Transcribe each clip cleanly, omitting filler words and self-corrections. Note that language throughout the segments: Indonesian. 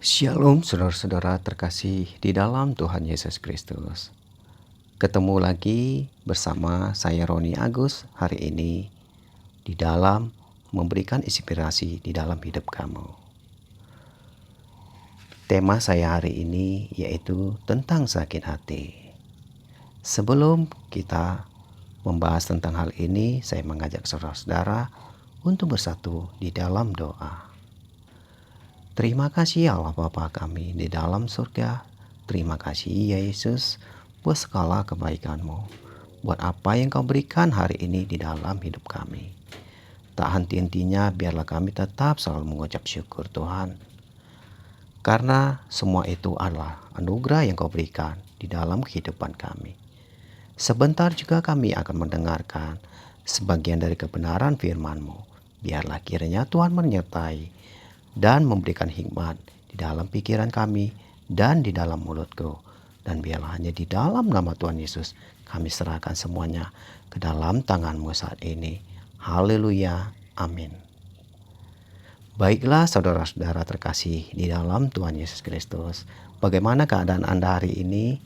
Shalom saudara-saudara terkasih di dalam Tuhan Yesus Kristus. Ketemu lagi bersama saya Roni Agus hari ini di dalam memberikan inspirasi di dalam hidup kamu. Tema saya hari ini yaitu tentang sakit hati. Sebelum kita membahas tentang hal ini, saya mengajak saudara-saudara untuk bersatu di dalam doa. Terima kasih Allah Bapa kami di dalam surga. Terima kasih ya Yesus buat segala kebaikan-Mu. Buat apa yang Kau berikan hari ini di dalam hidup kami. Tak henti-hentinya biarlah kami tetap selalu mengucap syukur Tuhan. Karena semua itu adalah anugerah yang Kau berikan di dalam kehidupan kami. Sebentar juga kami akan mendengarkan sebagian dari kebenaran firman-Mu. Biarlah kiranya Tuhan menyertai dan memberikan hikmat di dalam pikiran kami dan di dalam mulutku. Dan biarlah hanya di dalam nama Tuhan Yesus kami serahkan semuanya ke dalam tangan-Mu saat ini. Haleluya. Amin. Baiklah saudara-saudara terkasih di dalam Tuhan Yesus Kristus. Bagaimana keadaan Anda hari ini?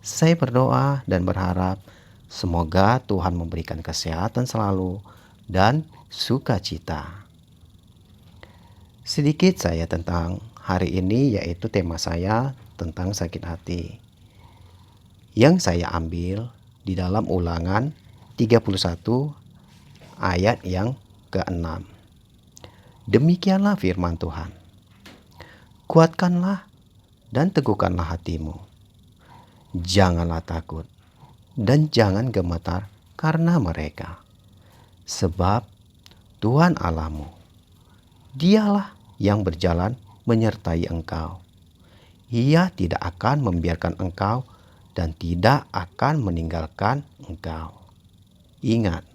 Saya berdoa dan berharap semoga Tuhan memberikan kesehatan selalu dan sukacita. Sedikit saya tentang hari ini, yaitu tema saya tentang sakit hati. Yang saya ambil di dalam Ulangan 31 ayat yang ke-6. Demikianlah firman Tuhan. Kuatkanlah dan teguhkanlah hatimu. Janganlah takut dan jangan gemetar karena mereka. Sebab Tuhan Allahmu, Dialah yang berjalan menyertai engkau. Ia tidak akan membiarkan engkau dan tidak akan meninggalkan engkau. Ingat,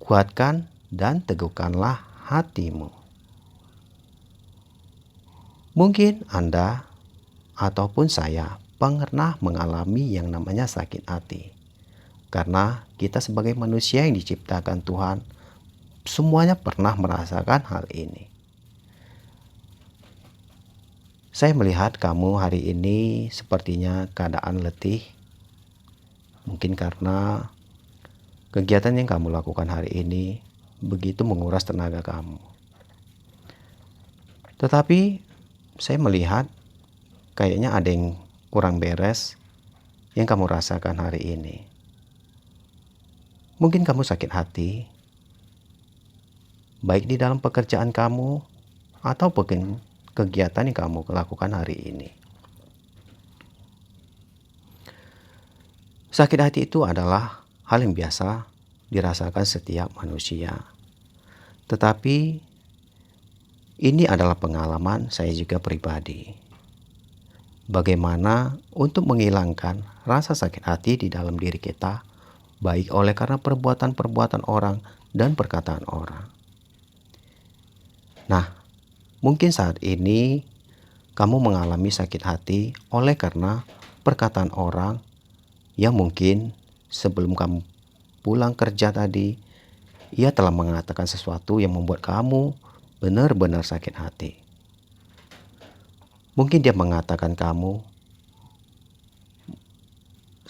kuatkan dan teguhkanlah hatimu. Mungkin Anda ataupun saya pernah mengalami yang namanya sakit hati. Karena kita sebagai manusia yang diciptakan Tuhan, semuanya pernah merasakan hal ini. Saya melihat kamu hari ini sepertinya keadaan letih. Mungkin karena kegiatan yang kamu lakukan hari ini begitu menguras tenaga kamu. Tetapi saya melihat kayaknya ada yang kurang beres yang kamu rasakan hari ini. Mungkin kamu sakit hati, baik di dalam pekerjaan kamu atau kegiatan yang kamu lakukan hari ini. Sakit hati itu adalah hal yang biasa dirasakan setiap manusia. Tetapi ini adalah pengalaman saya juga pribadi. Bagaimana untuk menghilangkan rasa sakit hati di dalam diri kita, baik oleh karena perbuatan-perbuatan orang dan perkataan orang. Nah, mungkin saat ini kamu mengalami sakit hati oleh karena perkataan orang yang mungkin sebelum kamu pulang kerja tadi, ia telah mengatakan sesuatu yang membuat kamu benar-benar sakit hati. Mungkin dia mengatakan kamu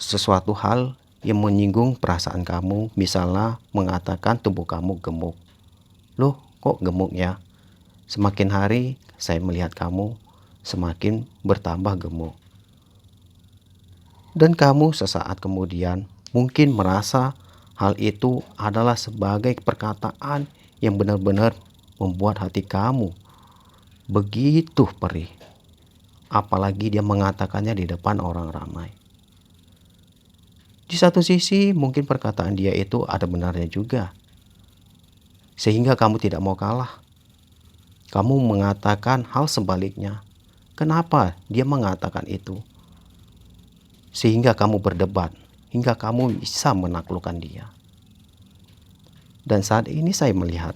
sesuatu hal yang menyinggung perasaan kamu, misalnya mengatakan tubuh kamu gemuk. Loh, kok gemuk ya? Semakin hari saya melihat kamu semakin bertambah gemuk. Dan kamu sesaat kemudian mungkin merasa hal itu adalah sebagai perkataan yang benar-benar membuat hati kamu begitu perih. Apalagi dia mengatakannya di depan orang ramai. Di satu sisi mungkin perkataan dia itu ada benarnya juga. Sehingga kamu tidak mau kalah. Kamu mengatakan hal sebaliknya. Kenapa dia mengatakan itu? Sehingga kamu berdebat, hingga kamu bisa menaklukkan dia. Dan saat ini saya melihat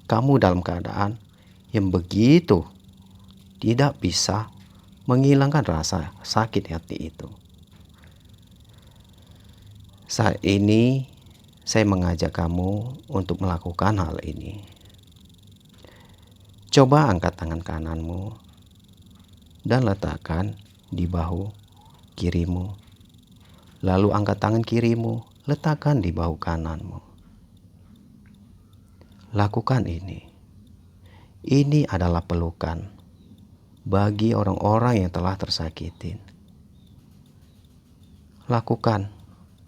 kamu dalam keadaan yang begitu tidak bisa menghilangkan rasa sakit hati itu. Saat ini saya mengajak kamu untuk melakukan hal ini. Coba angkat tangan kananmu dan letakkan di bahu kirimu. Lalu angkat tangan kirimu, letakkan di bahu kananmu. Lakukan ini. Ini adalah pelukan bagi orang-orang yang telah tersakitin. Lakukan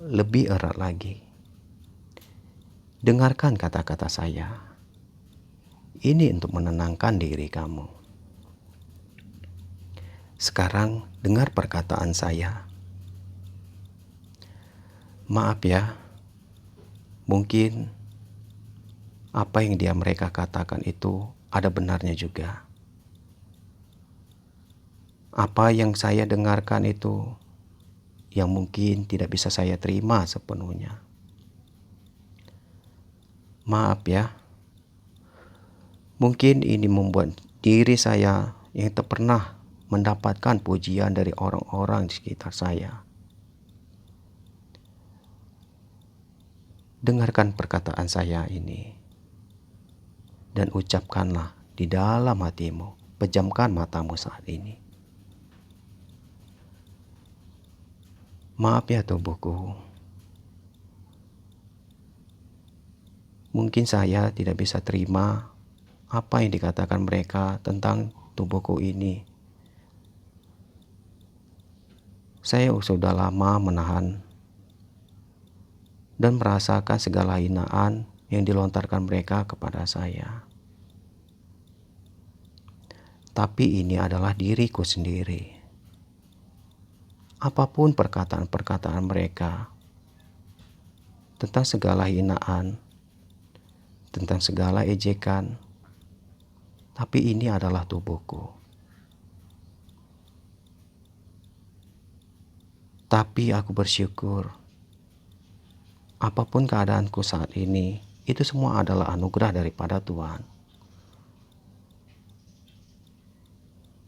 lebih erat lagi. Dengarkan kata-kata saya. Ini untuk menenangkan diri kamu. Sekarang dengar perkataan saya. Maaf ya, mungkin apa yang mereka katakan itu ada benarnya juga. Apa yang saya dengarkan itu yang mungkin tidak bisa saya terima sepenuhnya. Maaf ya, mungkin ini membuat diri saya yang tak pernah mendapatkan pujian dari orang-orang di sekitar saya. Dengarkan perkataan saya ini dan ucapkanlah di dalam hatimu. Pejamkan matamu saat ini. Maaf ya tubuhku. Mungkin saya tidak bisa terima apa yang dikatakan mereka tentang tubuhku ini. Saya sudah lama menahan dan merasakan segala hinaan yang dilontarkan mereka kepada saya. Tapi ini adalah diriku sendiri. Apapun perkataan-perkataan mereka tentang segala hinaan, tentang segala ejekan, tapi ini adalah tubuhku. Tapi aku bersyukur, apapun keadaanku saat ini, itu semua adalah anugerah daripada Tuhan.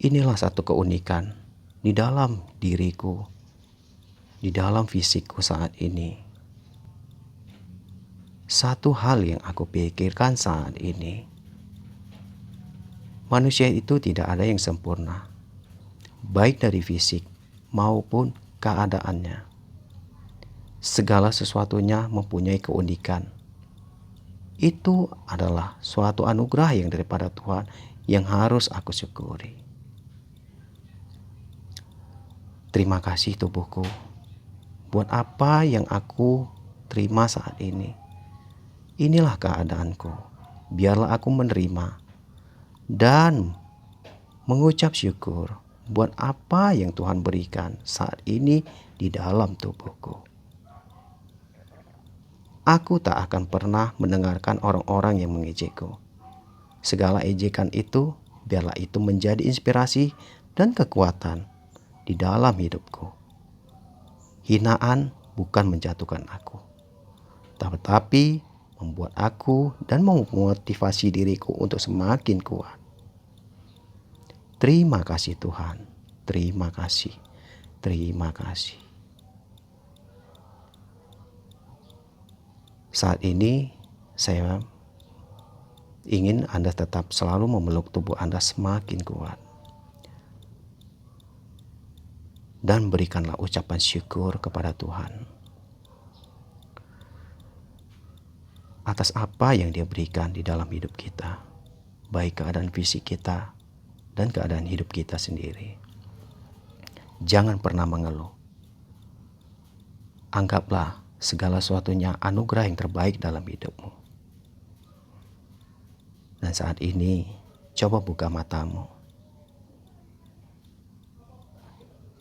Inilah satu keunikan di dalam diriku, di dalam fisikku saat ini. Satu hal yang aku pikirkan saat ini, manusia itu tidak ada yang sempurna, baik dari fisik maupun keadaannya. Segala sesuatunya mempunyai keunikan. Itu adalah suatu anugerah yang daripada Tuhan yang harus aku syukuri. Terima kasih tubuhku buat apa yang aku terima saat ini. Inilah keadaanku. Biarlah aku menerima dan mengucap syukur buat apa yang Tuhan berikan saat ini di dalam tubuhku. Aku tak akan pernah mendengarkan orang-orang yang mengejekku. Segala ejekan itu, biarlah itu menjadi inspirasi dan kekuatan di dalam hidupku. Hinaan bukan menjatuhkan aku, tetapi membuat aku dan memotivasi diriku untuk semakin kuat. Terima kasih Tuhan, terima kasih, terima kasih. Saat ini saya ingin Anda tetap selalu memeluk tubuh Anda semakin kuat. Dan berikanlah ucapan syukur kepada Tuhan atas apa yang Dia berikan di dalam hidup kita, baik keadaan fisik kita dan keadaan hidup kita sendiri. Jangan pernah mengeluh. Anggaplah segala sesuatunya anugerah yang terbaik dalam hidupmu. Dan saat ini, coba buka matamu.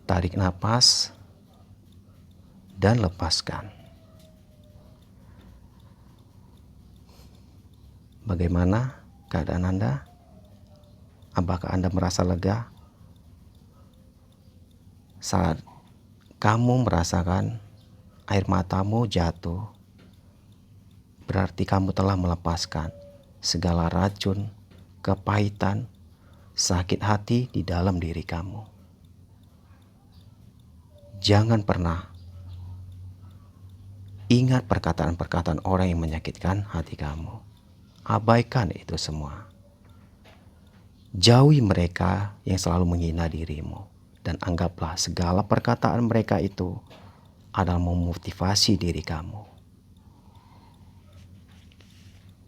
Tarik napas dan lepaskan. Bagaimana keadaan Anda? Apakah Anda merasa lega? Saat kamu merasakan air matamu jatuh, berarti kamu telah melepaskan segala racun, kepahitan, sakit hati di dalam diri kamu. Jangan pernah ingat perkataan-perkataan orang yang menyakitkan hati kamu. Abaikan itu semua. Jauhi mereka yang selalu menghina dirimu, dan anggaplah segala perkataan mereka itu adalah memotivasi diri kamu.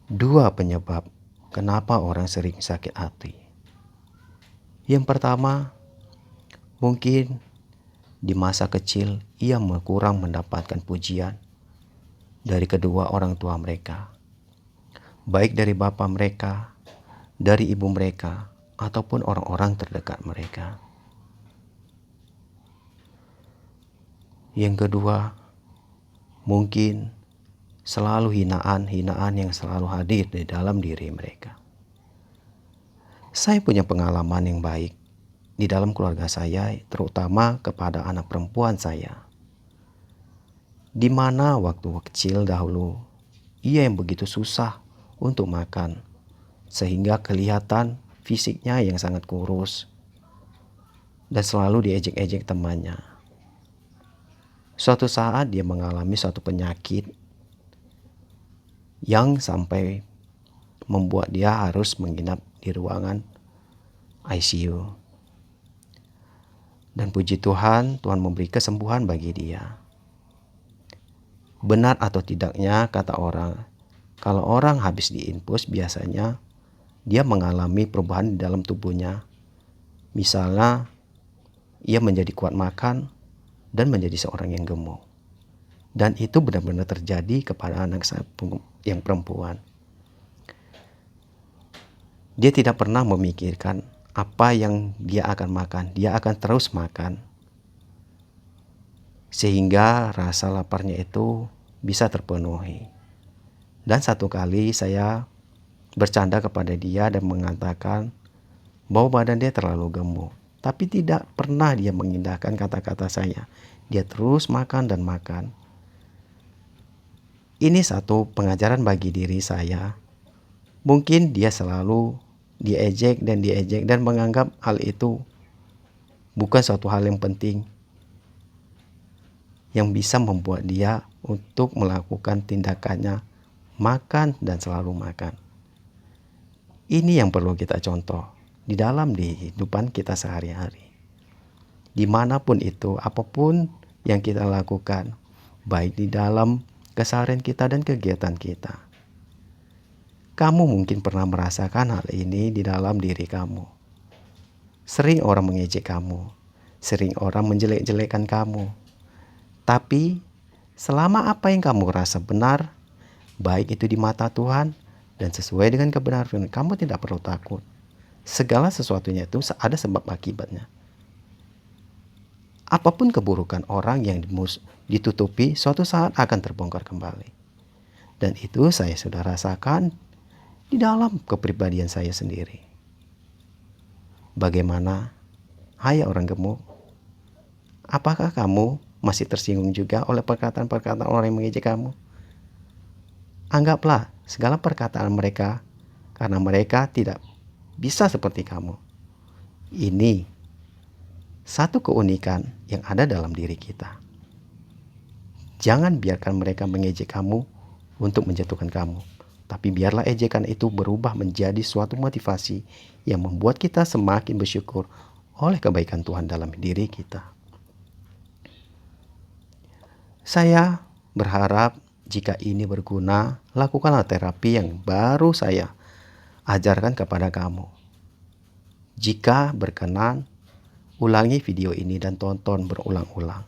2 penyebab kenapa orang sering sakit hati. Yang pertama, mungkin di masa kecil ia kurang mendapatkan pujian dari kedua orang tua mereka, baik dari bapak mereka, dari ibu mereka, ataupun orang-orang terdekat mereka. Yang kedua, mungkin selalu hinaan yang selalu hadir di dalam diri mereka. Saya punya pengalaman yang baik di dalam keluarga saya, terutama kepada anak perempuan saya, di mana waktu kecil dahulu ia yang begitu susah untuk makan, sehingga kelihatan fisiknya yang sangat kurus dan selalu diejek-ejek temannya. Suatu saat dia mengalami suatu penyakit yang sampai membuat dia harus menginap di ruangan ICU. Dan puji Tuhan, Tuhan memberi kesembuhan bagi dia. Benar atau tidaknya kata orang, kalau orang habis diinfus biasanya dia mengalami perubahan di dalam tubuhnya. Misalnya ia menjadi kuat makan dan menjadi seorang yang gemuk. Dan itu benar-benar terjadi kepada anak saya yang perempuan. Dia tidak pernah memikirkan apa yang dia akan makan. Dia akan terus makan. Sehingga rasa laparnya itu bisa terpenuhi. Dan satu kali saya bercanda kepada dia dan mengatakan bahwa badan dia terlalu gemuk. Tapi tidak pernah dia mengindahkan kata-kata saya. Dia terus makan dan makan. Ini satu pengajaran bagi diri saya. Mungkin dia selalu diejek dan menganggap hal itu bukan suatu hal yang penting, yang bisa membuat dia untuk melakukan tindakannya makan dan selalu makan. Ini yang perlu kita contoh di dalam kehidupan kita sehari-hari. Dimanapun itu, apapun yang kita lakukan, baik di dalam keseharian kita dan kegiatan kita. Kamu mungkin pernah merasakan hal ini di dalam diri kamu. Sering orang mengejek kamu, sering orang menjelek-jelekan kamu. Tapi selama apa yang kamu rasa benar, baik itu di mata Tuhan dan sesuai dengan kebenaran, kamu tidak perlu takut. Segala sesuatunya itu ada sebab akibatnya. Apapun keburukan orang yang ditutupi, suatu saat akan terbongkar kembali. Dan itu saya sudah rasakan di dalam kepribadian saya sendiri. Bagaimana? Hai orang gemuk, apakah kamu masih tersinggung juga oleh perkataan-perkataan orang yang mengejek kamu? Anggaplah segala perkataan mereka karena mereka tidak bisa seperti kamu. Ini satu keunikan yang ada dalam diri kita. Jangan biarkan mereka mengejek kamu untuk menjatuhkan kamu. Tapi biarlah ejekan itu berubah menjadi suatu motivasi yang membuat kita semakin bersyukur oleh kebaikan Tuhan dalam diri kita. Saya berharap jika ini berguna, lakukanlah terapi yang baru saya ajarkan kepada kamu. Jika berkenan, ulangi video ini dan tonton berulang-ulang.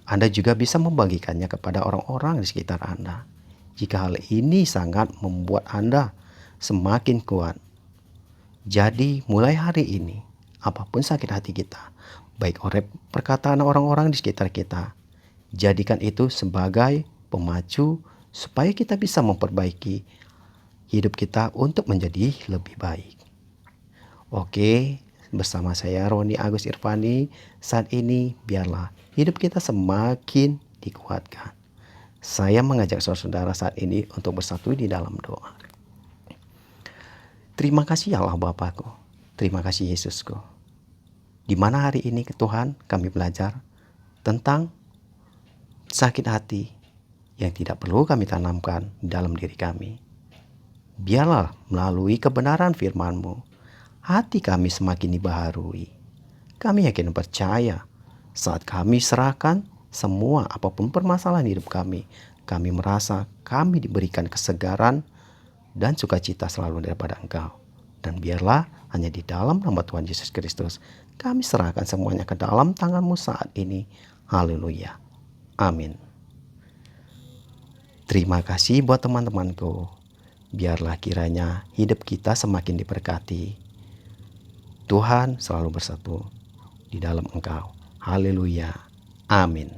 Anda juga bisa membagikannya kepada orang-orang di sekitar Anda. Jika hal ini sangat membuat Anda semakin kuat. Jadi mulai hari ini, apapun sakit hati kita, baik oleh perkataan orang-orang di sekitar kita, jadikan itu sebagai pemacu supaya kita bisa memperbaiki hidup kita untuk menjadi lebih baik. Oke, bersama saya Roni Agus Irfani, saat ini biarlah hidup kita semakin dikuatkan. Saya mengajak saudara-saudara saat ini untuk bersatu di dalam doa. Terima kasih Allah Bapakku, terima kasih Yesusku. Di mana hari ini Tuhan kami belajar tentang sakit hati yang tidak perlu kami tanamkan di dalam diri kami. Biarlah melalui kebenaran firman-Mu, hati kami semakin dibaharui. Kami yakin dan percaya saat kami serahkan semua apapun permasalahan hidup kami merasa kami diberikan kesegaran dan sukacita selalu daripada Engkau. Dan biarlah hanya di dalam nama Tuhan Yesus Kristus kami serahkan semuanya ke dalam tangan-Mu saat ini. Haleluya. Amin. Terima kasih buat teman-temanku. Biarlah kiranya hidup kita semakin diberkati. Tuhan selalu bersatu di dalam Engkau. Haleluya. Amin.